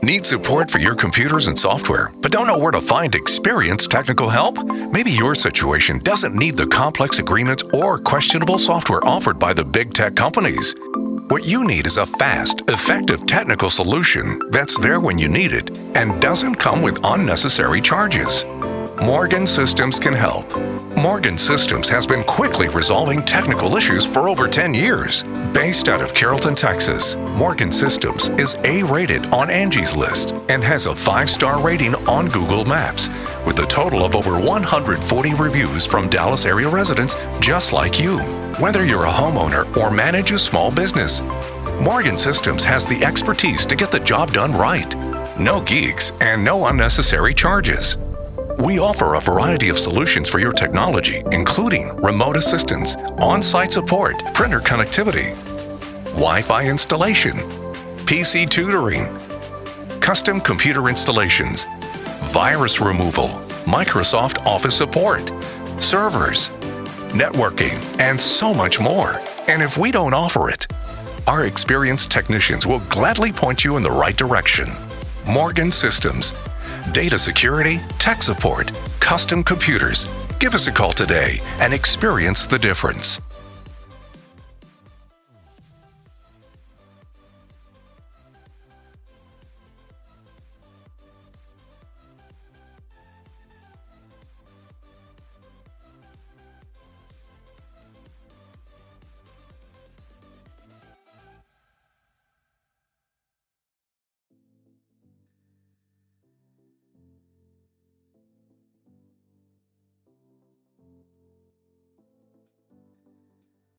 Need support for your computers and software, but don't know where to find experienced technical help? Maybe your situation doesn't need the complex agreements or questionable software offered by the big tech companies. What you need is a fast, effective technical solution that's there when you need it and doesn't come with unnecessary charges. Morgan Systems can help. Morgan Systems has been quickly resolving technical issues for over 10 years. Based out of Carrollton, Texas, Morgan Systems is A-rated on Angie's List and has a 5-star rating on Google Maps, with a total of over 140 reviews from Dallas area residents just like you. Whether you're a homeowner or manage a small business, Morgan Systems has the expertise to get the job done right. No geeks and no unnecessary charges. We offer a variety of solutions for your technology, including remote assistance, on-site support, printer connectivity, Wi-Fi installation, PC tutoring, custom computer installations, virus removal, Microsoft Office support, servers, networking, and so much more. And if we don't offer it, our experienced technicians will gladly point you in the right direction. Morgan Systems. Data security, tech support, custom computers. Give us a call today and experience the difference.